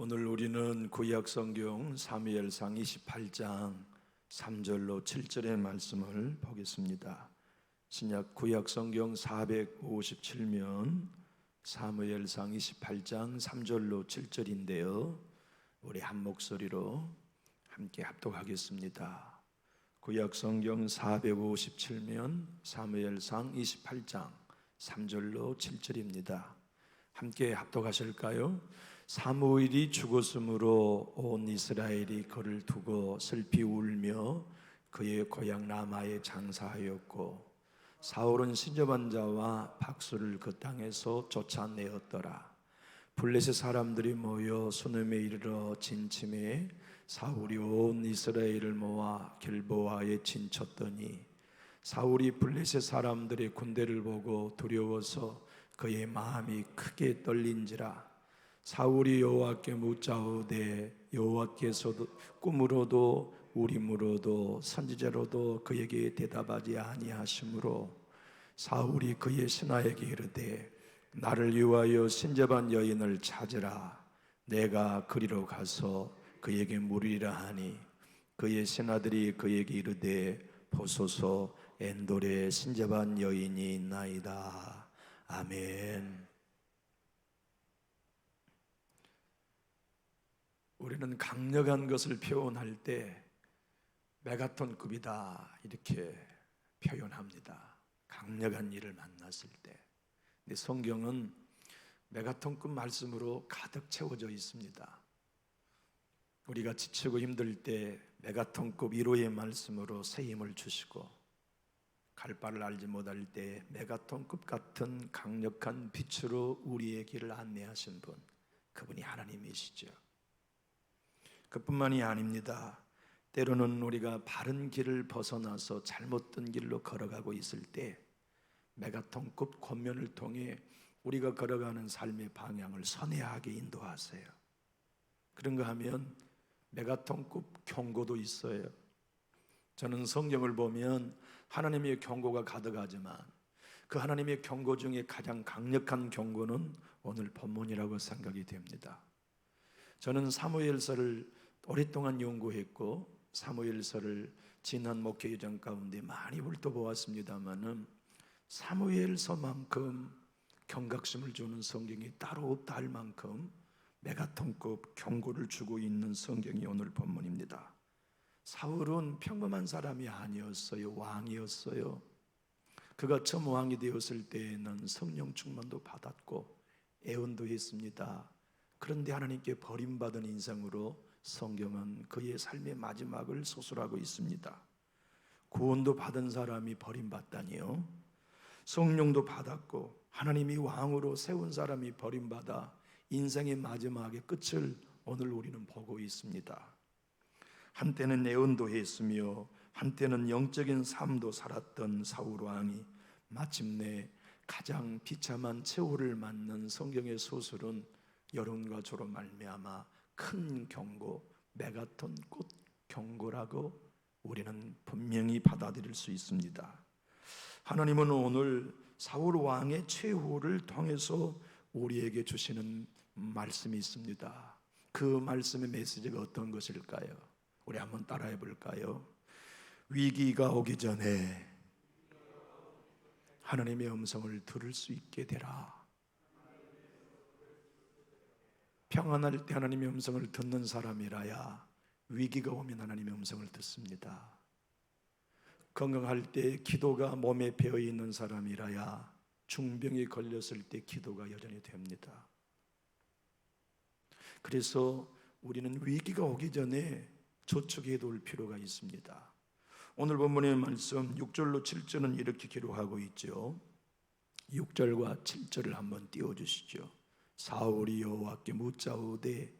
오늘 우리는 구약 성경 사무엘상 28장 3절로 7절의 말씀을 보겠습니다. 신약 구약 성경 457면 사무엘상 28장 3절로 7절인데요. 우리 한 목소리로 함께 합독하겠습니다. 구약 성경 457면 사무엘상 28장 3절로 7절입니다. 함께 합독하실까요? 사무엘이 죽었으므로 온 이스라엘이 그를 두고 슬피 울며 그의 고향 라마에 장사하였고 사울은 신접한 자와 박수를 그 땅에서 쫓아내었더라. 블레셋 사람들이 모여 수넴에 이르러 진침해 사울이 온 이스라엘을 모아 길보아에 진쳤더니 사울이 블레셋 사람들의 군대를 보고 두려워서 그의 마음이 크게 떨린지라. 사울이 여호와께 묻자오되 여호와께서도 꿈으로도 우림으로도 선지자로도 그에게 대답하지 아니하시므로 사울이 그의 신하에게 이르되 나를 위하여 신접한 여인을 찾으라. 내가 그리로 가서 그에게 물으리라 하니 그의 신하들이 그에게 이르되 보소서 엔돌에 신접한 여인이 있나이다. 아멘. 우리는 강력한 것을 표현할 때 메가톤급이다 이렇게 표현합니다. 강력한 일을 만났을 때. 근데 성경은 메가톤급 말씀으로 가득 채워져 있습니다. 우리가 지치고 힘들 때 메가톤급 위로의 말씀으로 새 힘을 주시고 갈 바를 알지 못할 때 메가톤급 같은 강력한 빛으로 우리의 길을 안내하신 분, 그분이 하나님이시죠. 그뿐만이 아닙니다. 때로는 우리가 바른 길을 벗어나서 잘못된 길로 걸어가고 있을 때 메가톤급 권면을 통해 우리가 걸어가는 삶의 방향을 선회하게 인도하세요. 그런가 하면 메가톤급 경고도 있어요. 저는 성경을 보면 하나님의 경고가 가득하지만 그 하나님의 경고 중에 가장 강력한 경고는 오늘 본문이라고 생각이 됩니다. 저는 사무엘서를 오랫동안 연구했고 사무엘서를 지난 목회 여정 가운데 많이 훑어보았습니다마는 사무엘서만큼 경각심을 주는 성경이 따로 없다 할 만큼 메가톤급 경고를 주고 있는 성경이 오늘 본문입니다. 사울은 평범한 사람이 아니었어요. 왕이었어요. 그가 처음 왕이 되었을 때에는 성령 충만도 받았고 애언도 했습니다. 그런데 하나님께 버림받은 인생으로 성경은 그의 삶의 마지막을 소설하고 있습니다. 구원도 받은 사람이 버림받다니요. 성령도 받았고 하나님이 왕으로 세운 사람이 버림받아 인생의 마지막의 끝을 오늘 우리는 보고 있습니다. 한때는 애언도 했으며 한때는 영적인 삶도 살았던 사울 왕이 마침내 가장 비참한 최후를 맞는 성경의 소설은 여론과 조로 말미암아 큰 경고, 메가톤급 경고라고 우리는 분명히 받아들일 수 있습니다. 하나님은 오늘 사울 왕의 최후를 통해서 우리에게 주시는 말씀이 있습니다. 그 말씀의 메시지가 어떤 것일까요? 우리 한번 따라해 볼까요? 위기가 오기 전에 하나님의 음성을 들을 수 있게 되라. 평안할 때 하나님의 음성을 듣는 사람이라야 위기가 오면 하나님의 음성을 듣습니다. 건강할 때 기도가 몸에 배어 있는 사람이라야 중병이 걸렸을 때 기도가 여전히 됩니다. 그래서 우리는 위기가 오기 전에 저축해 둘 필요가 있습니다. 오늘 본문의 말씀 6절로 7절은 이렇게 기록하고 있죠. 6절과 7절을 한번 띄워주시죠. 사울이 여호와께 묻자오되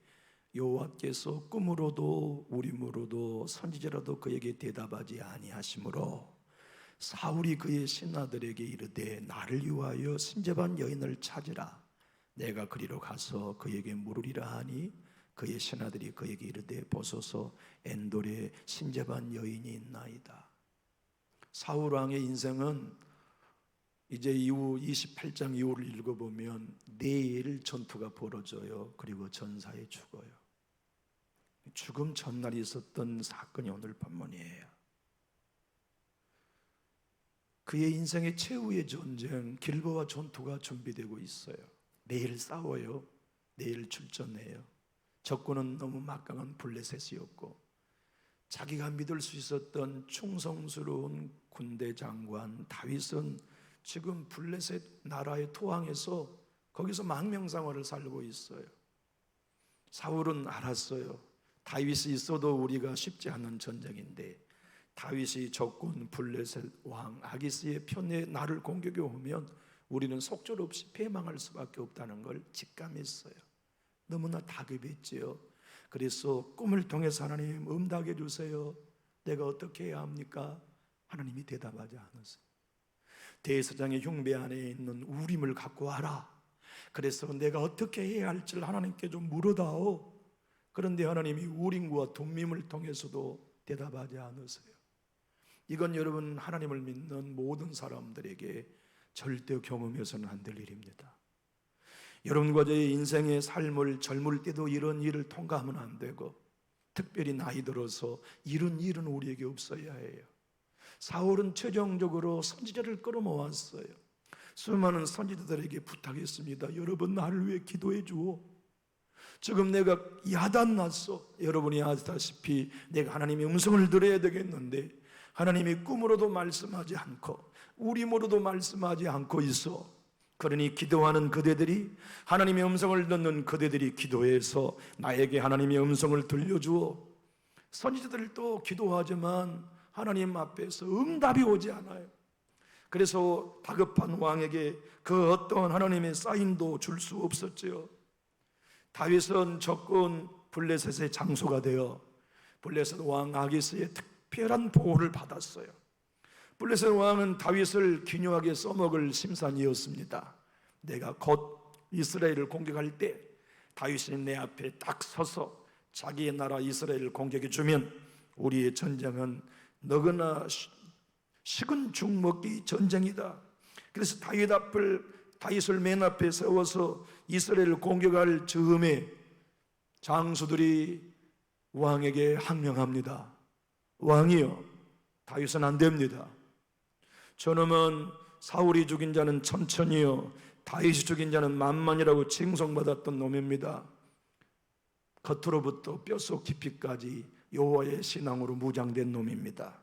여호와께서 꿈으로도 우림으로도 선지자로도 그에게 대답하지 아니하시므로 사울이 그의 신하들에게 이르되 나를 위하여 신접한 여인을 찾으라. 내가 그리로 가서 그에게 물으리라 하니 그의 신하들이 그에게 이르되 보소서 엔돌에 신접한 여인이 있나이다. 사울 왕의 인생은 이제 이후 28장 이후를 읽어보면 내일 전투가 벌어져요. 그리고 전사에 죽어요. 죽음 전날이 있었던 사건이 오늘 본문이에요. 그의 인생의 최후의 전쟁 길보아 전투가 준비되고 있어요. 내일 싸워요. 내일 출전해요. 적군은 너무 막강한 블레셋이었고 자기가 믿을 수 있었던 충성스러운 군대 장관 다윗은 지금 블레셋 나라의 토항에서 거기서 망명생활을 살고 있어요. 사울은 알았어요. 다윗이 있어도 우리가 쉽지 않은 전쟁인데 다윗이 적군 블레셋 왕 아기스의 편에 나를 공격해 오면 우리는 속절없이 패망할 수밖에 없다는 걸 직감했어요. 너무나 다급했지요. 그래서 꿈을 통해서 하나님 응답해 주세요. 내가 어떻게 해야 합니까? 하나님이 대답하지 않았어요. 대제사장의 흉배 안에 있는 우림을 갖고 와라. 그래서 내가 어떻게 해야 할지를 하나님께 좀 물어다오. 그런데 하나님이 우림과 둠밈을 통해서도 대답하지 않으세요. 이건 여러분 하나님을 믿는 모든 사람들에게 절대 경험해서는 안 될 일입니다. 여러분과 저의 인생의 삶을 젊을 때도 이런 일을 통과하면 안 되고 특별히 나이 들어서 이런 일은 우리에게 없어야 해요. 사울은 최종적으로 선지자를 끌어모았어요. 수많은 선지자들에게 부탁했습니다. 여러분 나를 위해 기도해 주오. 지금 내가 야단 났어. 여러분이 아시다시피 내가 하나님의 음성을 들어야 되겠는데 하나님이 꿈으로도 말씀하지 않고 우림으로도 말씀하지 않고 있어. 그러니 기도하는 그대들이 하나님의 음성을 듣는 그대들이 기도해서 나에게 하나님의 음성을 들려주어. 선지자들도 기도하지만 하나님 앞에서 응답이 오지 않아요. 그래서 다급한 왕에게 그 어떤 하나님의 사인도 줄 수 없었지요. 다윗은 적군 블레셋의 장소가 되어 블레셋 왕 아기스의 특별한 보호를 받았어요. 블레셋 왕은 다윗을 기묘하게 써먹을 심산이었습니다. 내가 곧 이스라엘을 공격할 때 다윗이 내 앞에 딱 서서 자기의 나라 이스라엘을 공격해 주면 우리의 전쟁은 너그나 식은 죽 먹기 전쟁이다. 그래서 다윗을 맨 앞에 세워서 이스라엘을 공격할 즈음에 장수들이 왕에게 항명합니다. 왕이여, 다윗은 안 됩니다. 저놈은 사울이 죽인 자는 천천히요 다윗이 죽인 자는 만만이라고 칭송받았던 놈입니다. 겉으로부터 뼛속 깊이까지 여호와의 신앙으로 무장된 놈입니다.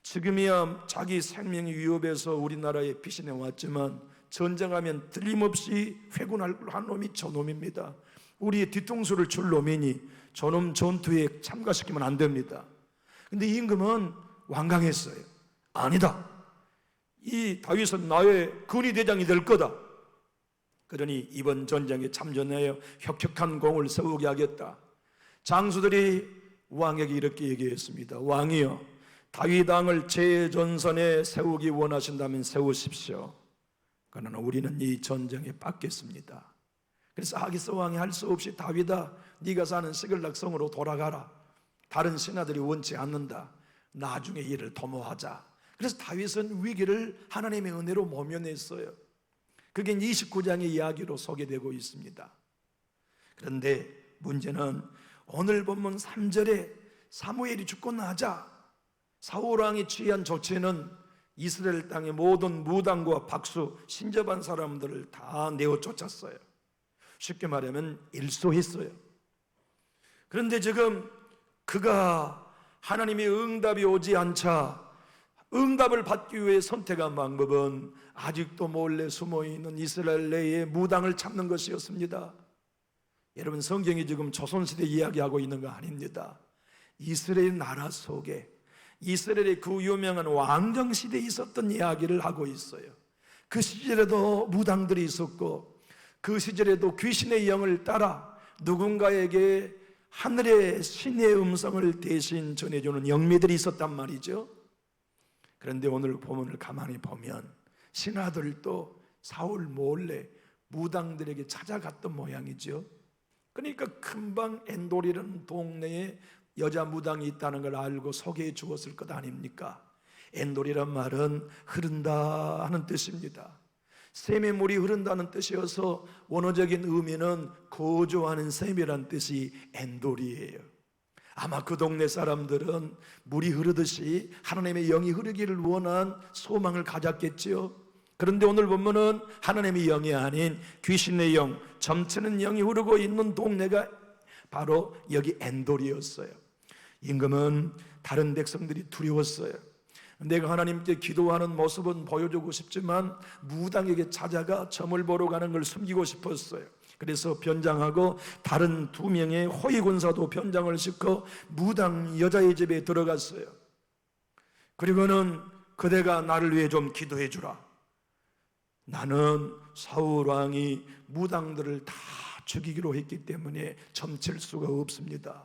지금이야 자기 생명이 위협해서 우리나라에 피신해 왔지만 전쟁하면 틀림없이 회군할 한 놈이 저놈입니다. 우리의 뒤통수를 줄 놈이니 저놈 전투에 참가시키면 안 됩니다. 근데 임금은 완강했어요. 아니다. 이 다윗은 나의 근위대장이 될 거다. 그러니 이번 전쟁에 참전하여 혁혁한 공을 세우게 하겠다. 장수들이 왕에게 이렇게 얘기했습니다. 왕이여, 다윗 왕을 제 전선에 세우기 원하신다면 세우십시오. 그러나 우리는 이 전쟁에 빡겠습니다. 그래서 아기스 왕이 할 수 없이 다윗아, 네가 사는 시글락 성으로 돌아가라. 다른 신하들이 원치 않는다. 나중에 일을 도모하자. 그래서 다윗은 위기를 하나님의 은혜로 모면했어요. 그게 29장의 이야기로 소개되고 있습니다. 그런데 문제는 오늘 본문 3절에 사무엘이 죽고 나자 사울 왕이 취한 조치는 이스라엘 땅의 모든 무당과 박수, 신접한 사람들을 다 내어 쫓았어요. 쉽게 말하면 일소했어요. 그런데 지금 그가 하나님의 응답이 오지 않자 응답을 받기 위해 선택한 방법은 아직도 몰래 숨어있는 이스라엘 내의 무당을 찾는 것이었습니다. 여러분, 성경이 지금 조선시대 이야기하고 있는 거 아닙니다. 이스라엘 나라 속에 이스라엘의 그 유명한 왕정시대에 있었던 이야기를 하고 있어요. 그 시절에도 무당들이 있었고 그 시절에도 귀신의 영을 따라 누군가에게 하늘의 신의 음성을 대신 전해주는 영미들이 있었단 말이죠. 그런데 오늘 본문을 가만히 보면 신하들도 사울 몰래 무당들에게 찾아갔던 모양이죠. 그러니까 금방 엔돌이라는 동네에 여자 무당이 있다는 걸 알고 소개해 주었을 것 아닙니까? 엔돌이란 말은 흐른다 하는 뜻입니다. 샘의 물이 흐른다는 뜻이어서 원어적인 의미는 거주하는 샘이란 뜻이 엔돌이에요. 아마 그 동네 사람들은 물이 흐르듯이 하나님의 영이 흐르기를 원한 소망을 가졌겠지요. 그런데 오늘 보면은 하나님의 영이 아닌 귀신의 영, 점치는 영이 흐르고 있는 동네가 바로 여기 엔돌이었어요. 임금은 다른 백성들이 두려웠어요. 내가 하나님께 기도하는 모습은 보여주고 싶지만 무당에게 찾아가 점을 보러 가는 걸 숨기고 싶었어요. 그래서 변장하고 다른 2명의 호위 군사도 변장을 시켜 무당 여자의 집에 들어갔어요. 그리고는 그대가 나를 위해 좀 기도해 주라. 나는 사울 왕이 무당들을 다 죽이기로 했기 때문에 점칠 수가 없습니다.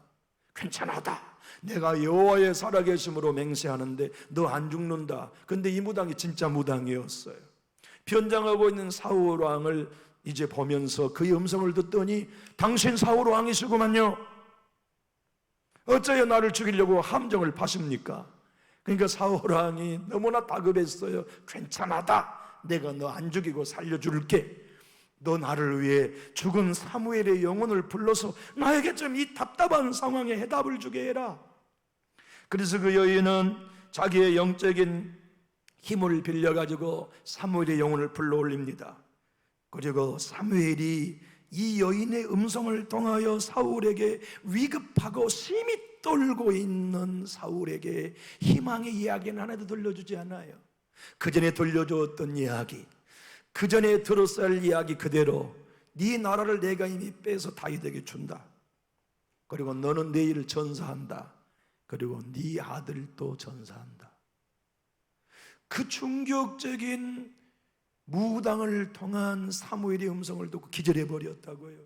괜찮아다. 내가 여호와의 살아계심으로 맹세하는데 너 안 죽는다. 근데 이 무당이 진짜 무당이었어요. 변장하고 있는 사울 왕을 이제 보면서 그의 음성을 듣더니 당신 사울 왕이시구만요. 어째요 나를 죽이려고 함정을 파십니까? 그러니까 사울 왕이 너무나 다급했어요. 괜찮아다. 내가 너 안 죽이고 살려줄게. 너 나를 위해 죽은 사무엘의 영혼을 불러서 나에게 좀 이 답답한 상황에 해답을 주게 해라. 그래서 그 여인은 자기의 영적인 힘을 빌려가지고 사무엘의 영혼을 불러 올립니다. 그리고 사무엘이 이 여인의 음성을 통하여 사울에게 위급하고 심히 떨고 있는 사울에게 희망의 이야기는 하나도 들려주지 않아요. 그 전에 들려주었던 이야기, 그 전에 들었어야 할 이야기 그대로 네 나라를 내가 이미 빼서 다윗에게 준다. 그리고 너는 내일 전사한다. 그리고 네 아들도 전사한다. 그 충격적인 무당을 통한 사무엘의 음성을 듣고 기절해 버렸다고요.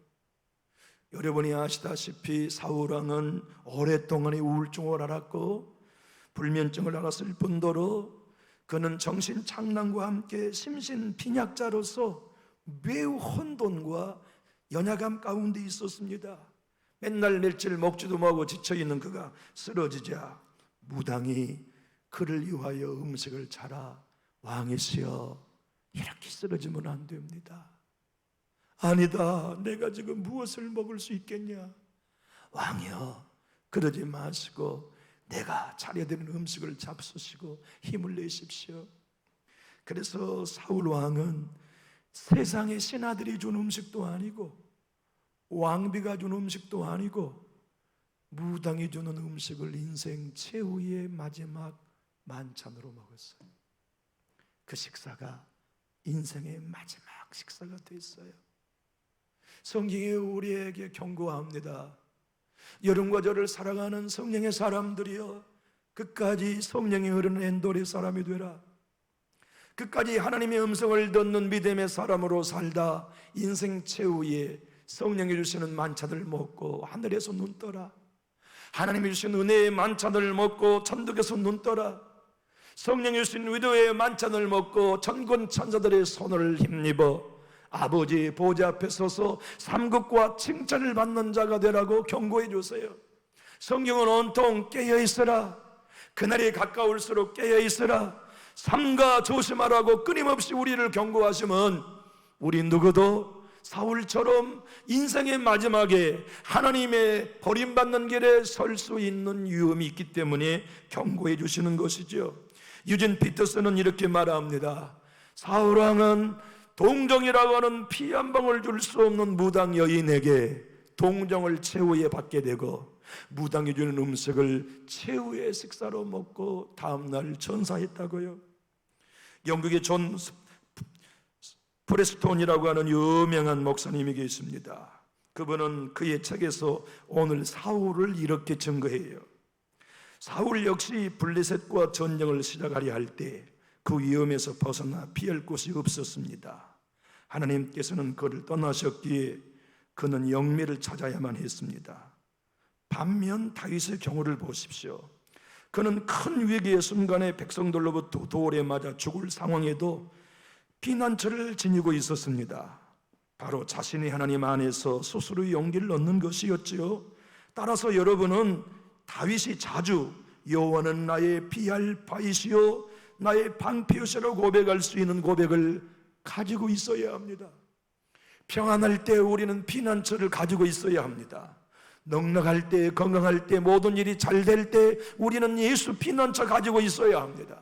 여러분이 아시다시피 사울왕은 오랫동안의 우울증을 앓았고 불면증을 앓았을 뿐더러 그는 정신착란과 함께 심신빈약자로서 매우 혼돈과 연약함 가운데 있었습니다. 맨날 며칠 먹지도 못하고 지쳐있는 그가 쓰러지자 무당이 그를 위하여 음식을 차라. 왕이시여, 이렇게 쓰러지면 안 됩니다. 아니다, 내가 지금 무엇을 먹을 수 있겠냐? 왕이여, 그러지 마시고 내가 차려드린 음식을 잡수시고 힘을 내십시오. 그래서 사울 왕은 세상의 신하들이 준 음식도 아니고 왕비가 준 음식도 아니고 무당이 주는 음식을 인생 최후의 마지막 만찬으로 먹었어요. 그 식사가 인생의 마지막 식사가 됐어요. 성경이 우리에게 경고합니다. 여러분과 저를 사랑하는 성령의 사람들이여, 끝까지 성령이 흐르는 엔돌의 사람이 되라. 끝까지 하나님의 음성을 듣는 믿음의 사람으로 살다 인생 최후에 성령이 주시는 만찬을 먹고 하늘에서 눈 떠라. 하나님이 주신 은혜의 만찬을 먹고 천국에서 눈 떠라. 성령이 주신 위로의 만찬을 먹고 천군 천사들의 손을 힘입어 아버지 보좌 앞에 서서 삼급과 칭찬을 받는 자가 되라고 경고해 주세요. 성경은 온통 깨어 있으라. 그날이 가까울수록 깨어 있으라. 삼가 조심하라고 끊임없이 우리를 경고하시면 우리 누구도 사울처럼 인생의 마지막에 하나님의 버림받는 길에 설 수 있는 위험이 있기 때문에 경고해 주시는 것이죠. 유진 피터슨은 이렇게 말합니다. 사울왕은 동정이라고 하는 피 한 방울 줄 수 없는 무당 여인에게 동정을 최후에 받게 되고 무당이 주는 음식을 최후의 식사로 먹고 다음날 전사했다고요. 영국의 존 프레스톤이라고 하는 유명한 목사님이 계십니다. 그분은 그의 책에서 오늘 사울을 이렇게 증거해요. 사울 역시 블레셋과 전쟁을 시작하려 할 때 그 위험에서 벗어나 피할 곳이 없었습니다. 하나님께서는 그를 떠나셨기에 그는 영매를 찾아야만 했습니다. 반면 다윗의 경우를 보십시오. 그는 큰 위기의 순간에 백성들로부터 돌에 맞아 죽을 상황에도 피난처를 지니고 있었습니다. 바로 자신이 하나님 안에서 스스로 용기를 얻는 것이었지요. 따라서 여러분은 다윗이 자주 여호와는 나의 피할 바이시요 나의 방패시라고 고백할 수 있는 고백을 가지고 있어야 합니다. 평안할 때 우리는 피난처를 가지고 있어야 합니다. 넉넉할 때, 건강할 때, 모든 일이 잘 될 때 우리는 예수 피난처 가지고 있어야 합니다.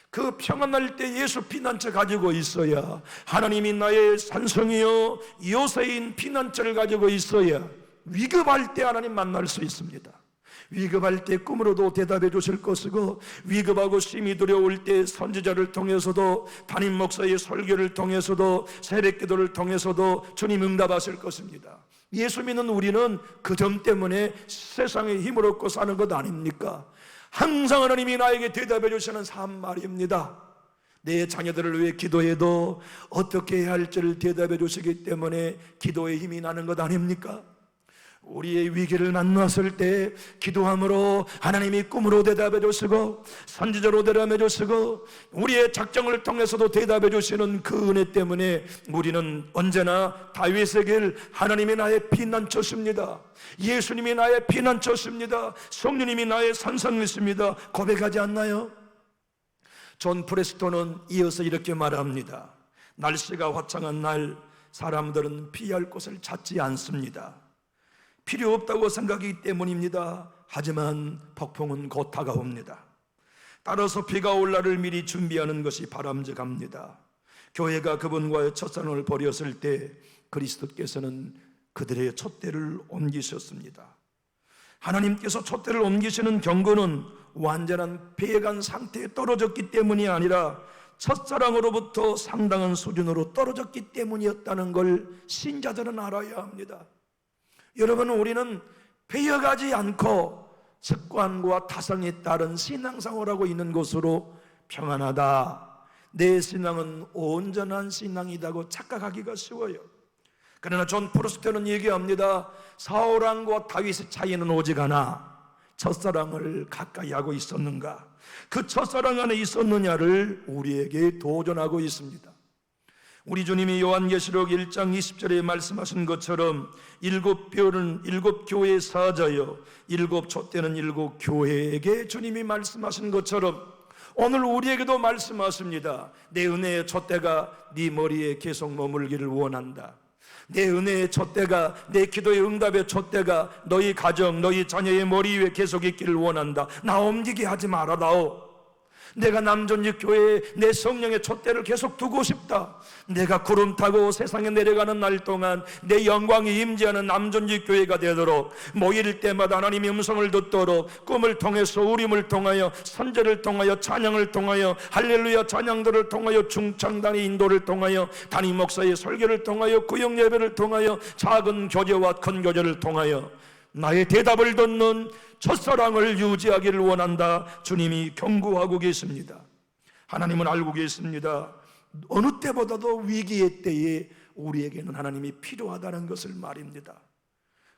그 평안할 때 예수 피난처 가지고 있어야, 하나님이 나의 산성이요 요새인 피난처를 가지고 있어야 위급할 때 하나님 만날 수 있습니다. 위급할 때 꿈으로도 대답해 주실 것이고, 위급하고 심히 두려울 때 선지자를 통해서도, 담임 목사의 설교를 통해서도, 새벽기도를 통해서도 주님 응답하실 것입니다. 예수 믿는 우리는 그 점 때문에 세상에 힘을 얻고 사는 것 아닙니까? 항상 하나님이 나에게 대답해 주시는 삶 말입니다. 내 자녀들을 위해 기도해도 어떻게 해야 할지를 대답해 주시기 때문에 기도에 힘이 나는 것 아닙니까? 우리의 위기를 만났을 때 기도함으로 하나님이 꿈으로 대답해 주시고, 선지자로 대답해 주시고, 우리의 작정을 통해서도 대답해 주시는 그 은혜 때문에 우리는 언제나 다윗의 길, 하나님이 나의 피난처십니다, 예수님이 나의 피난처십니다, 성령님이 나의 산성이십니다 고백하지 않나요? 존 프레스톤은 이어서 이렇게 말합니다. 날씨가 화창한 날 사람들은 피할 곳을 찾지 않습니다. 필요 없다고 생각하기 때문입니다. 하지만 폭풍은 곧 다가옵니다. 따라서 비가 올 날을 미리 준비하는 것이 바람직합니다. 교회가 그분과의 첫사랑을 벌였을 때 그리스도께서는 그들의 촛대를 옮기셨습니다. 하나님께서 촛대를 옮기시는 경고는 완전한 패간 상태에 떨어졌기 때문이 아니라 첫사랑으로부터 상당한 수준으로 떨어졌기 때문이었다는 걸 신자들은 알아야 합니다. 여러분, 우리는 배어가지 않고 습관과 타성에 따른 신앙생활을 하고 있는 것으로 평안하다, 내 신앙은 온전한 신앙이라고 착각하기가 쉬워요. 그러나 존 프로스트는 얘기합니다. 사울왕과 다윗의 차이는 오직 하나, 첫사랑을 가까이 하고 있었는가, 그 첫사랑 안에 있었느냐를 우리에게 도전하고 있습니다. 우리 주님이 요한계시록 1장 20절에 말씀하신 것처럼 일곱 뼈는 일곱 교회의 사자요, 일곱 촛대는 일곱 교회에게 주님이 말씀하신 것처럼 오늘 우리에게도 말씀하십니다. 내 은혜의 촛대가 네 머리에 계속 머물기를 원한다. 내 은혜의 촛대가, 내 기도의 응답의 촛대가 너희 가정, 너희 자녀의 머리 위에 계속 있기를 원한다. 나 옮기게 하지 말아다오. 내가 남존육 교회에 내 성령의 촛대를 계속 두고 싶다. 내가 구름 타고 세상에 내려가는 날 동안 내 영광이 임재하는 남존육 교회가 되도록, 모일 때마다 하나님의 음성을 듣도록 꿈을 통해서, 우림을 통하여, 선제를 통하여, 찬양을 통하여, 할렐루야 찬양들을 통하여, 중창단의 인도를 통하여, 담임 목사의 설교를 통하여, 구역 예배를 통하여, 작은 교제와 큰 교제를 통하여 나의 대답을 듣는 첫사랑을 유지하기를 원한다. 주님이 경고하고 계십니다. 하나님은 알고 계십니다. 어느 때보다도 위기의 때에 우리에게는 하나님이 필요하다는 것을 말입니다.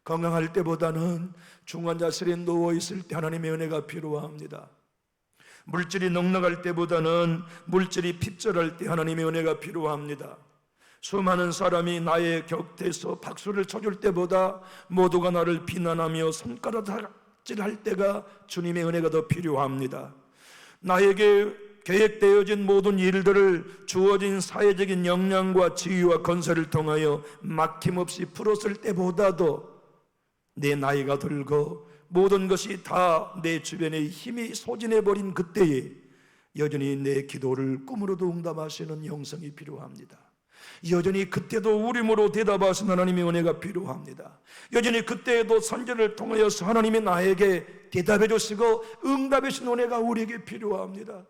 건강할 때보다는 중환자실에 누워있을 때 하나님의 은혜가 필요합니다. 물질이 넉넉할 때보다는 물질이 핍절할 때 하나님의 은혜가 필요합니다. 수많은 사람이 나의 곁에서 박수를 쳐줄 때보다 모두가 나를 비난하며 손가락질할 때가 주님의 은혜가 더 필요합니다. 나에게 계획되어진 모든 일들을 주어진 사회적인 역량과 지위와 건설을 통하여 막힘없이 풀었을 때보다도 내 나이가 들고 모든 것이 다 내 주변에 힘이 소진해버린 그때에 여전히 내 기도를 꿈으로도 응답하시는 영성이 필요합니다. 여전히 그때도 우림으로 대답하시는 하나님의 은혜가 필요합니다. 여전히 그때에도 선제를 통하여서 하나님이 나에게 대답해 주시고 응답해 주신 은혜가 우리에게 필요합니다.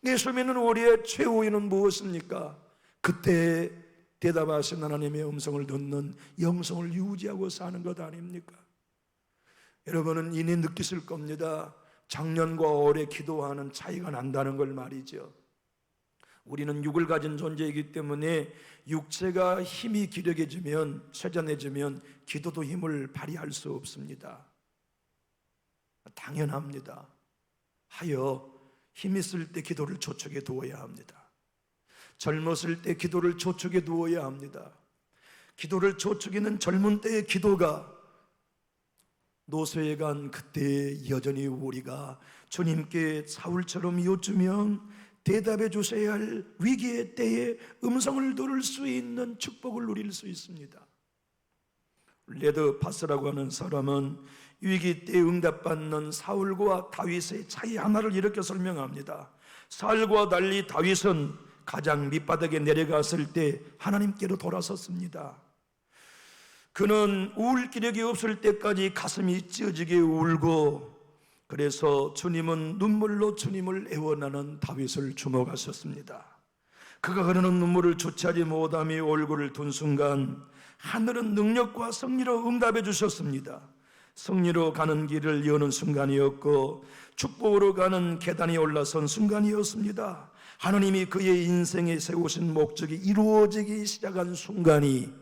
예수 믿는 우리의 최후에는 무엇입니까? 그때 대답하신 하나님의 음성을 듣는 영성을 유지하고 사는 것 아닙니까? 여러분은 이내 느끼실 겁니다. 작년과 올해 기도하는 차이가 난다는 걸 말이죠. 우리는 육을 가진 존재이기 때문에 육체가 힘이 기력해지면, 쇠잔해지면 기도도 힘을 발휘할 수 없습니다. 당연합니다. 하여 힘 있을 때 기도를 저축해 두어야 합니다. 젊었을 때 기도를 저축해 두어야 합니다. 기도를 저축하는 젊은 때의 기도가 노쇠에 간 그때 여전히 우리가 주님께 사울처럼 요주면 대답해 주셔야 할 위기의 때에 음성을 들을 수 있는 축복을 누릴 수 있습니다. 레드 바스라고 하는 사람은 위기 때 응답받는 사울과 다윗의 차이 하나를 이렇게 설명합니다. 사울과 달리 다윗은 가장 밑바닥에 내려갔을 때 하나님께로 돌아섰습니다. 그는 울 기력이 없을 때까지 가슴이 찢어지게 울고, 그래서 주님은 눈물로 주님을 애원하는 다윗을 주목하셨습니다. 그가 흐르는 눈물을 주체하지 못하며 얼굴을 둔 순간 하늘은 능력과 승리로 응답해 주셨습니다. 승리로 가는 길을 여는 순간이었고, 축복으로 가는 계단이 올라선 순간이었습니다. 하나님이 그의 인생에 세우신 목적이 이루어지기 시작한 순간이,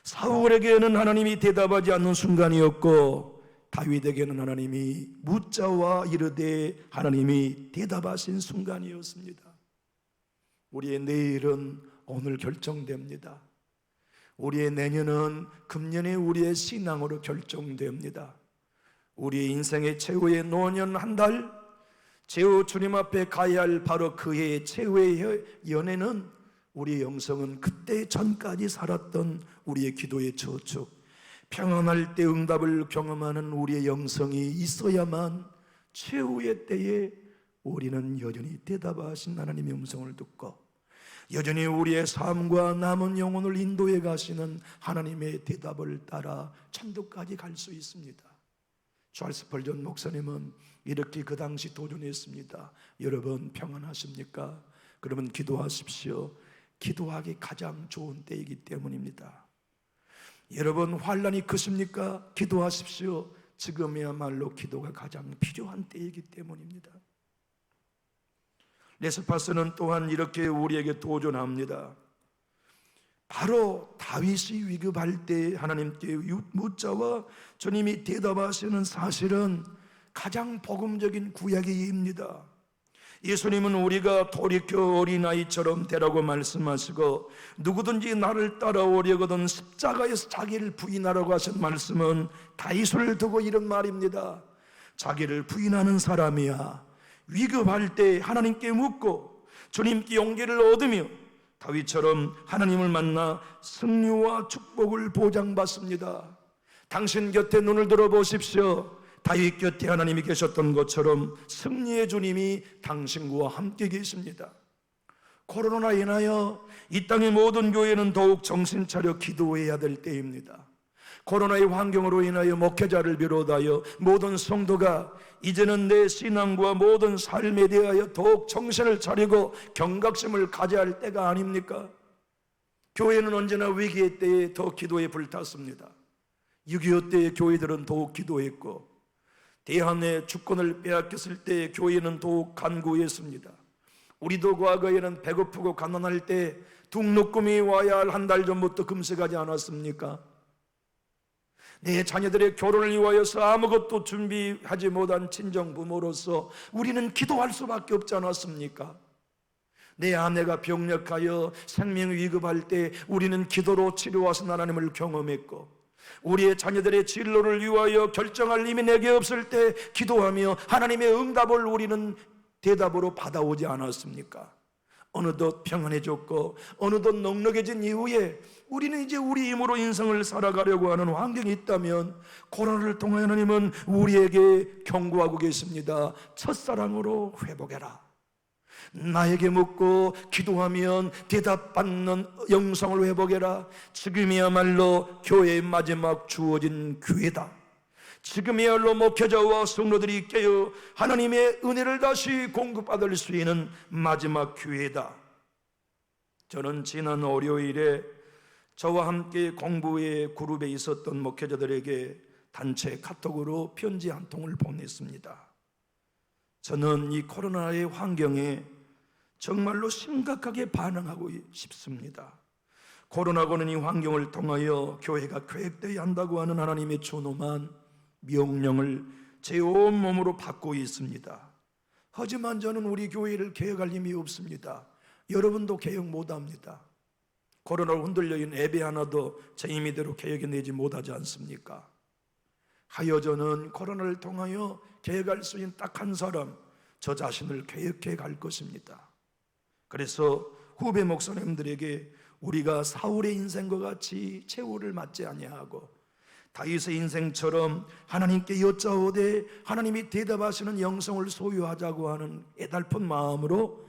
사울에게는 하나님이 대답하지 않는 순간이었고, 다윗에게는 하나님이 묻자와 이르되 하나님이 대답하신 순간이었습니다. 우리의 내일은 오늘 결정됩니다. 우리의 내년은 금년에 우리의 신앙으로 결정됩니다. 우리의 인생의 최후의 노년 한 달, 최후 주님 앞에 가야 할 바로 그의 최후의 연애는, 우리의 영성은 그때 전까지 살았던 우리의 기도의 저축, 평안할 때 응답을 경험하는 우리의 영성이 있어야만 최후의 때에 우리는 여전히 대답하신 하나님의 음성을 듣고, 여전히 우리의 삶과 남은 영혼을 인도해 가시는 하나님의 대답을 따라 천국까지 갈 수 있습니다. 찰스 스펄전 목사님은 이렇게 그 당시 도전했습니다. 여러분 평안하십니까? 그러면 기도하십시오. 기도하기 가장 좋은 때이기 때문입니다. 여러분 환난이 크십니까? 기도하십시오. 지금이야말로 기도가 가장 필요한 때이기 때문입니다. 레스파스는 또한 이렇게 우리에게 도전합니다. 바로 다윗이 위급할 때 하나님께 묻자와 주님이 대답하시는 사실은 가장 복음적인 구약의입니다. 예수님은 우리가 돌이켜 어린아이처럼 되라고 말씀하시고, 누구든지 나를 따라오려거든 십자가에서 자기를 부인하라고 하신 말씀은 다윗을 두고 이런 말입니다. 자기를 부인하는 사람이야 위급할 때 하나님께 묻고 주님께 용기를 얻으며 다윗처럼 하나님을 만나 승리와 축복을 보장받습니다. 당신 곁에 눈을 들어 보십시오. 다윗 곁에 하나님이 계셨던 것처럼 승리의 주님이 당신과 함께 계십니다. 코로나로 인하여 이 땅의 모든 교회는 더욱 정신 차려 기도해야 될 때입니다. 코로나의 환경으로 인하여 목회자를 비롯하여 모든 성도가 이제는 내 신앙과 모든 삶에 대하여 더욱 정신을 차리고 경각심을 가져야 할 때가 아닙니까? 교회는 언제나 위기의 때에 더 기도에 불탔습니다. 6.25 때에 교회들은 더욱 기도했고, 대한의 주권을 빼앗겼을 때 교회는 더욱 간구했습니다. 우리도 과거에는 배고프고 가난할 때 둥록금이 와야 할 한 달 전부터 금식하지 않았습니까? 내 자녀들의 결혼을 위하여서 아무것도 준비하지 못한 친정 부모로서 우리는 기도할 수밖에 없지 않았습니까? 내 아내가 병력하여 생명 위급할 때 우리는 기도로 치료하신 하나님을 경험했고, 우리의 자녀들의 진로를 위하여 결정할 힘이 내게 없을 때 기도하며 하나님의 응답을 우리는 대답으로 받아오지 않았습니까? 어느덧 평안해졌고 어느덧 넉넉해진 이후에 우리는 이제 우리 힘으로 인생을 살아가려고 하는 환경이 있다면, 코로나를 통해 하나님은 우리에게 경고하고 계십니다. 첫사랑으로 회복해라. 나에게 묻고 기도하면 대답받는 영성을 회복해라. 지금이야말로 교회의 마지막 주어진 기회다. 지금이야말로 목회자와 성도들이 깨어 하나님의 은혜를 다시 공급받을 수 있는 마지막 기회다. 저는 지난 월요일에 저와 함께 공부의 그룹에 있었던 목회자들에게 단체 카톡으로 편지 한 통을 보냈습니다. 저는 이 코로나의 환경에 정말로 심각하게 반응하고 싶습니다. 코로나고는 이 환경을 통하여 교회가 계획되어야 한다고 하는 하나님의 준엄한 명령을 제 온몸으로 받고 있습니다. 하지만 저는 우리 교회를 개혁할 힘이 없습니다. 여러분도 개혁 못합니다. 코로나로 흔들려 있는 예배 하나도 제 임의대로 개혁해내지 못하지 않습니까? 하여 저는 코로나를 통하여 개혁할 수 있는 딱 한 사람, 저 자신을 개혁해 갈 것입니다. 그래서 후배 목사님들에게 우리가 사울의 인생과 같이 최후를 맞지 아니하고 다윗의 인생처럼 하나님께 여짜오되 하나님이 대답하시는 영성을 소유하자고 하는 애달픈 마음으로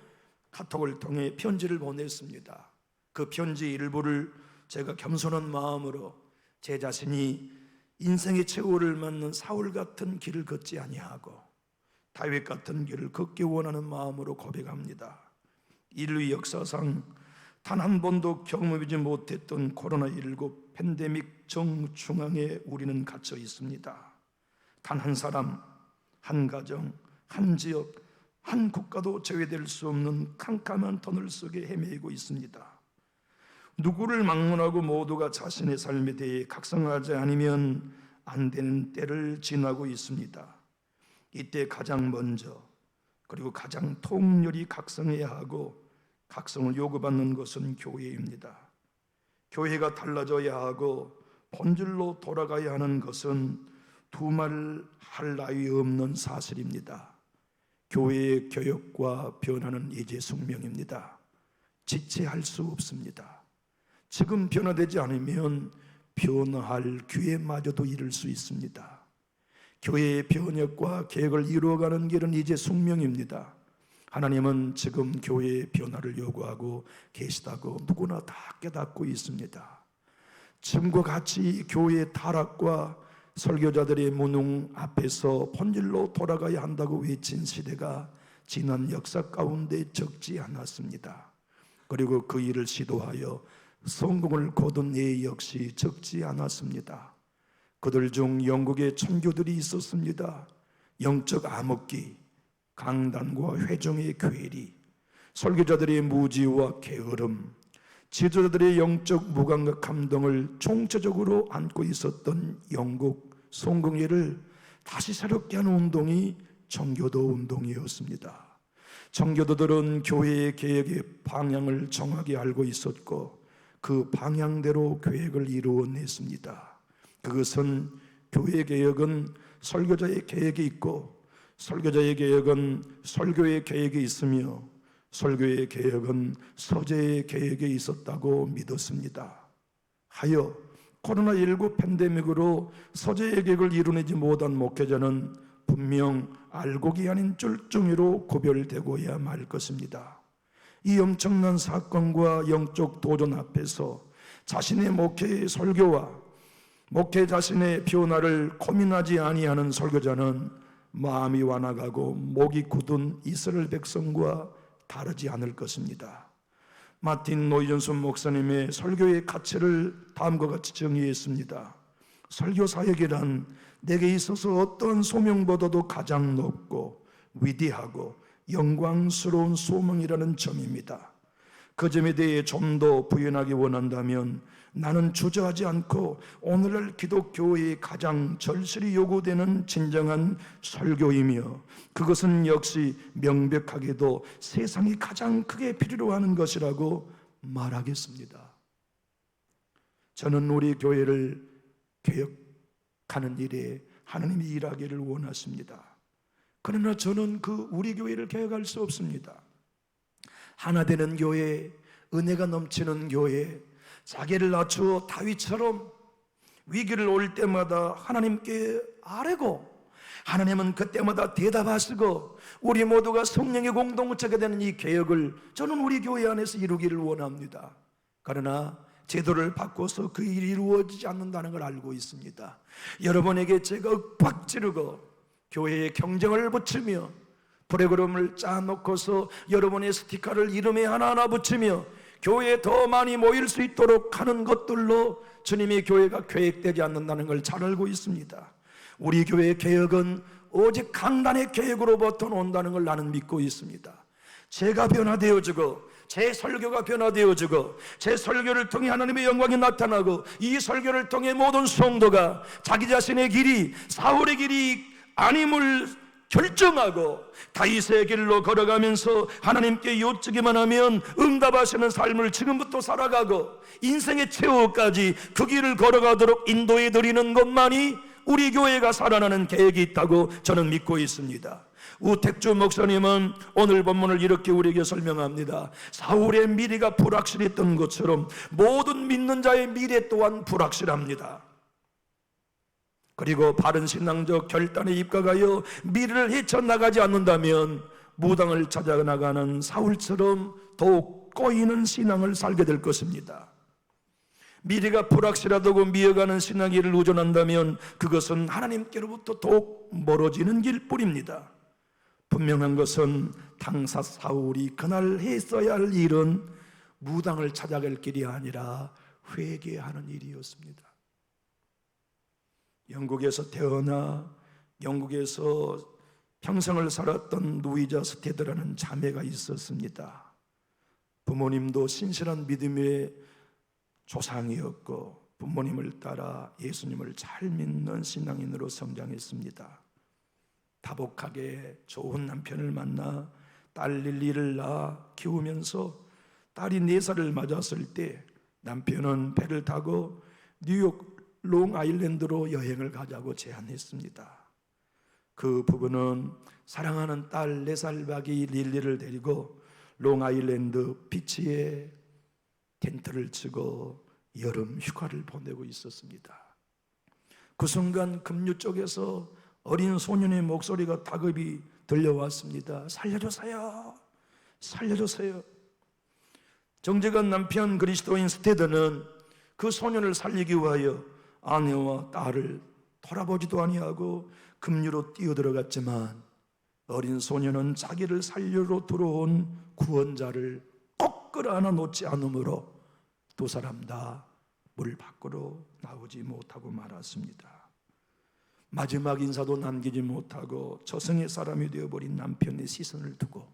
카톡을 통해 편지를 보냈습니다. 그 편지 일부를 제가 겸손한 마음으로 제 자신이 인생의 최후를 맞는 사울 같은 길을 걷지 아니하고 다윗 같은 길을 걷기 원하는 마음으로 고백합니다. 인류 역사상 단 한 번도 경험하지 못했던 코로나19 팬데믹 정중앙에 우리는 갇혀 있습니다. 단 한 사람, 한 가정, 한 지역, 한 국가도 제외될 수 없는 캄캄한 터널 속에 헤매고 있습니다. 누구를 막론하고 모두가 자신의 삶에 대해 각성하지 않으면 안 되는 때를 지나고 있습니다. 이때 가장 먼저 그리고 가장 통렬히 각성해야 하고 각성을 요구받는 것은 교회입니다. 교회가 달라져야 하고 본질로 돌아가야 하는 것은 두말할 나위 없는 사실입니다. 교회의 교역과 변화는 이제 숙명입니다. 지체할 수 없습니다. 지금 변화되지 않으면 변화할 기회마저도 잃을 수 있습니다. 교회의 변혁과 계획을 이루어가는 길은 이제 숙명입니다. 하나님은 지금 교회의 변화를 요구하고 계시다고 누구나 다 깨닫고 있습니다. 지금과 같이 교회의 타락과 설교자들의 무능 앞에서 본질로 돌아가야 한다고 외친 시대가 지난 역사 가운데 적지 않았습니다. 그리고 그 일을 시도하여 성공을 거둔 예 역시 적지 않았습니다. 그들 중 영국의 선교들이 있었습니다. 영적 암흑기, 강단과 회중의 괴리, 설교자들의 무지와 게으름, 지도자들의 영적 무감각 감동을 총체적으로 안고 있었던 영국 성공회를 다시 새롭게 하는 운동이 청교도 운동이었습니다. 청교도들은 교회의 개혁의 방향을 정확히 알고 있었고 그 방향대로 계획을 이루어냈습니다. 그것은 교회 개혁은 설교자의 계획이 있고 설교자의 개혁은 설교의 계획이 있으며 설교의 개혁은 서재의 계획에 있었다고 믿었습니다. 하여 코로나19 팬데믹으로 서재의 계획을 이루어내지 못한 목회자는 분명 알곡이 아닌 쫄중이로 구별되고야 말 것입니다. 이 엄청난 사건과 영적 도전 앞에서 자신의 목회의 설교와 목회 자신의 변화를 고민하지 아니하는 설교자는 마음이 완악하고 목이 굳은 이스라엘 백성과 다르지 않을 것입니다. 마틴 노이전슨 목사님의 설교의 가치를 다음과 같이 정의했습니다. 설교 사역이란 내게 있어서 어떤 소명보다도 가장 높고 위대하고 영광스러운 소명이라는 점입니다. 그 점에 대해 좀 더 부연하기 원한다면 나는 주저하지 않고 오늘날 기독교의 가장 절실히 요구되는 진정한 설교이며 그것은 역시 명백하게도 세상이 가장 크게 필요로 하는 것이라고 말하겠습니다. 저는 우리 교회를 개혁하는 일에 하나님이 일하기를 원하십니다. 그러나 저는 우리 교회를 개혁할 수 없습니다. 하나 되는 교회, 은혜가 넘치는 교회, 자기를 낮추어 다윗처럼 위기를 올 때마다 하나님께 아뢰고 하나님은 그때마다 대답하시고 우리 모두가 성령의 공동체가 되는 이 개혁을 저는 우리 교회 안에서 이루기를 원합니다. 그러나 제도를 바꿔서 그 일이 이루어지지 않는다는 걸 알고 있습니다. 여러분에게 제가 윽박지르고 교회에 경쟁을 붙이며 프로그램을 짜놓고서 여러분의 스티커를 이름에 하나하나 붙이며 교회에 더 많이 모일 수 있도록 하는 것들로 주님의 교회가 계획되지 않는다는 걸 잘 알고 있습니다. 우리 교회의 개혁은 오직 강단의 계획으로부터 온다는 걸 나는 믿고 있습니다. 제가 변화되어지고 제 설교가 변화되어지고 제 설교를 통해 하나님의 영광이 나타나고 이 설교를 통해 모든 성도가 자기 자신의 길이 사울의 길이 아님을 결정하고 다윗의 길로 걸어가면서 하나님께 여쭈기만 하면 응답하시는 삶을 지금부터 살아가고 인생의 최후까지 그 길을 걸어가도록 인도해 드리는 것만이 우리 교회가 살아나는 계획이 있다고 저는 믿고 있습니다. 우택주 목사님은 오늘 본문을 이렇게 우리에게 설명합니다. 사울의 미래가 불확실했던 것처럼 모든 믿는 자의 미래 또한 불확실합니다. 그리고 바른 신앙적 결단에 입각하여 미래를 헤쳐나가지 않는다면 무당을 찾아나가는 사울처럼 더욱 꼬이는 신앙을 살게 될 것입니다. 미래가 불확실하다고 미어가는 신앙길을 의존한다면 그것은 하나님께로부터 더욱 멀어지는 길뿐입니다. 분명한 것은 당사 사울이 그날 했어야 할 일은 무당을 찾아갈 길이 아니라 회개하는 일이었습니다. 영국에서 태어나 영국에서 평생을 살았던 루이자 스테드라는 자매가 있었습니다. 부모님도 신실한 믿음의 조상이었고 부모님을 따라 예수님을 잘 믿는 신앙인으로 성장했습니다. 다복하게 좋은 남편을 만나 딸 릴리를 낳아 키우면서 딸이 4살을 맞았을 때 남편은 배를 타고 뉴욕 롱아일랜드로 여행을 가자고 제안했습니다. 그 부부는 사랑하는 딸 4살 박이 릴리를 데리고 롱아일랜드 비치에 텐트를 치고 여름 휴가를 보내고 있었습니다. 그 순간 급류 쪽에서 어린 소년의 목소리가 다급히 들려왔습니다. 살려주세요. 살려주세요. 정직한 남편 그리스도인 스테드는 그 소년을 살리기 위하여 아내와 딸을 돌아보지도 아니하고 급류로 뛰어들어갔지만 어린 소년은 자기를 살리러 들어온 구원자를 꼭 끌어안아 놓지 않으므로 두 사람 다 물 밖으로 나오지 못하고 말았습니다. 마지막 인사도 남기지 못하고 저승의 사람이 되어버린 남편의 시선을 두고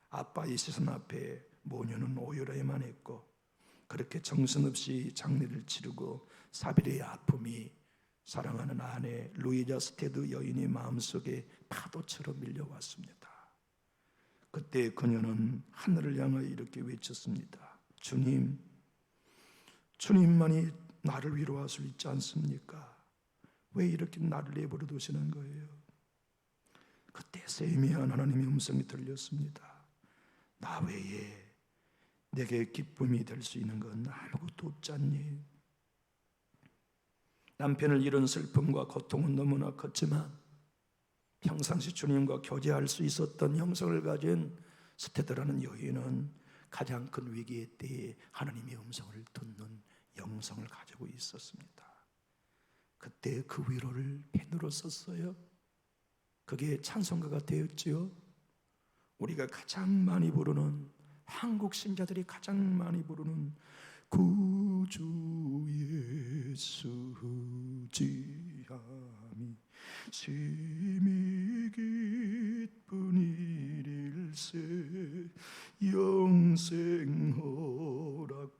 아빠의 시선 앞에 모녀는 오열해야만 했고 그렇게 정신없이 장례를 치르고 사비의 아픔이 사랑하는 아내 루이자 스테드 여인의 마음속에 파도처럼 밀려왔습니다. 그때 그녀는 하늘을 향하여 이렇게 외쳤습니다. 주님만이 나를 위로할 수 있지 않습니까? 왜 이렇게 나를 내버려 두시는 거예요? 그때 세미한 하나님의 음성이 들렸습니다. 나 외에 내게 기쁨이 될 수 있는 건 아무것도 없지 않니? 남편을 잃은 슬픔과 고통은 너무나 컸지만 평상시 주님과 교제할 수 있었던 형성을 가진 스테드라는 여인은 가장 큰 위기의 때에 하나님의 음성을 듣는 영성을 가지고 있었습니다. 그때 그 위로를 펜으로 썼어요. 그게 찬송가가 되었지요. 우리가 가장 많이 부르는, 한국 신자들이 가장 많이 부르는 구주 예수 지함이 심히 기쁜 일일세 영생 허락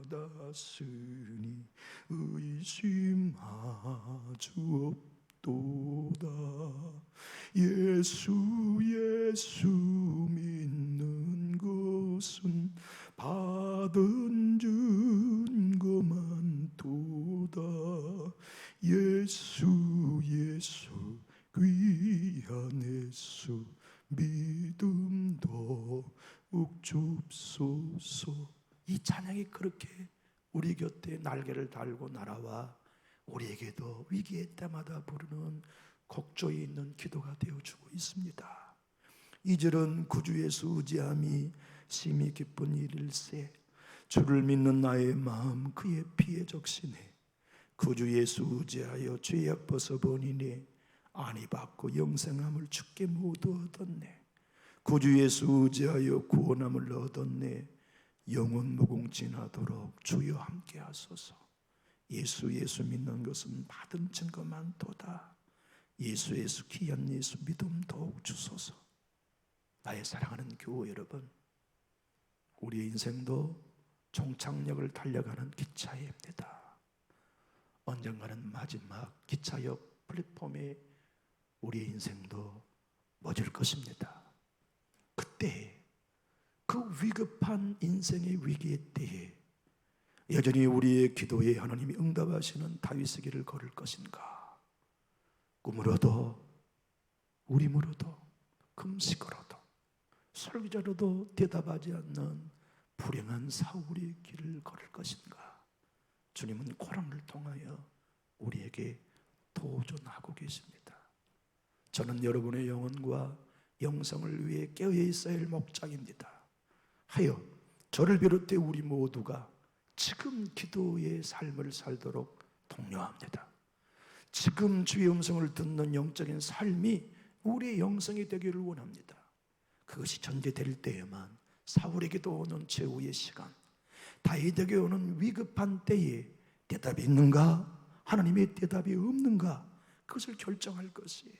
받았으니 의심하주 없도다. 예수 믿는 것은 받은 증거만 도다. 예수 귀한 예수 믿음도 욱줍소서. 이 찬양이 그렇게 우리 곁에 날개를 달고 날아와 우리에게도 위기의 때마다 부르는 곡조에 있는 기도가 되어주고 있습니다. 2절은 구주 예수 의지함이 심히 기쁜 일일세 주를 믿는 나의 마음 그의 피에 적시네. 구주 예수 의지하여 죄악 벗어버리네. 안위 받고 영생함을 주께 모두 얻었네. 구주 예수 의지하여 구원함을 얻었네. 영원 무궁진하도록 주여 함께 하소서. 예수 믿는 것은 받은 증거만 도다. 예수 귀한 예수 믿음 더욱 주소서. 나의 사랑하는 교우 여러분, 우리의 인생도 종착역을 달려가는 기차입니다. 언젠가는 마지막 기차역 플랫폼에 우리의 인생도 멎을 것입니다. 그때 그 위급한 인생의 위기의 때에 여전히 우리의 기도에 하나님이 응답하시는 다윗의 길을 걸을 것인가? 꿈으로도 우림으로도 금식으로도 설교자로도 대답하지 않는 불행한 사울의 길을 걸을 것인가? 주님은 고난을 통하여 우리에게 도전하고 계십니다. 저는 여러분의 영혼과 영성을 위해 깨어 있어야 할 목장입니다. 하여 저를 비롯해 우리 모두가 지금 기도의 삶을 살도록 독려합니다. 지금 주의 음성을 듣는 영적인 삶이 우리의 영성이 되기를 원합니다. 그것이 전개될 때에만 사울에게도 오는 최후의 시간, 다윗에게 오는 위급한 때에 대답이 있는가? 하나님의 대답이 없는가? 그것을 결정할 것이에요.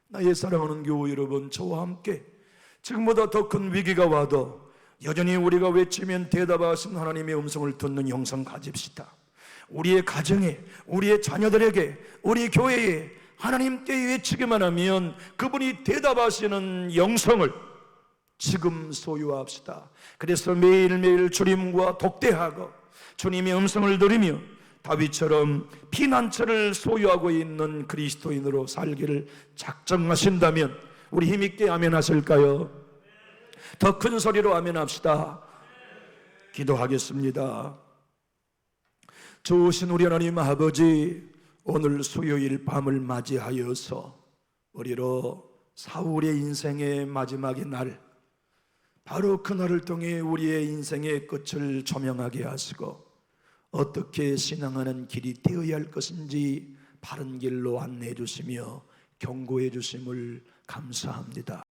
나의 사랑하는 교우 여러분, 저와 함께 지금보다 더 큰 위기가 와도 여전히 우리가 외치면 대답하신 하나님의 음성을 듣는 영성 가집시다. 우리의 가정에, 우리의 자녀들에게, 우리 교회에 하나님께 외치기만 하면 그분이 대답하시는 영성을 지금 소유합시다. 그래서 매일매일 주님과 독대하고 주님의 음성을 들으며 다윗처럼 피난처를 소유하고 있는 그리스도인으로 살기를 작정하신다면 우리 힘있게 아멘 하실까요? 더 큰 소리로 아멘 합시다. 기도하겠습니다. 좋으신 우리 하나님 아버지, 오늘 수요일 밤을 맞이하여서 우리로 사울의 인생의 마지막의 날, 바로 그날을 통해 우리의 인생의 끝을 조명하게 하시고 어떻게 신앙하는 길이 되어야 할 것인지 바른 길로 안내해 주시며 경고해 주심을 감사합니다.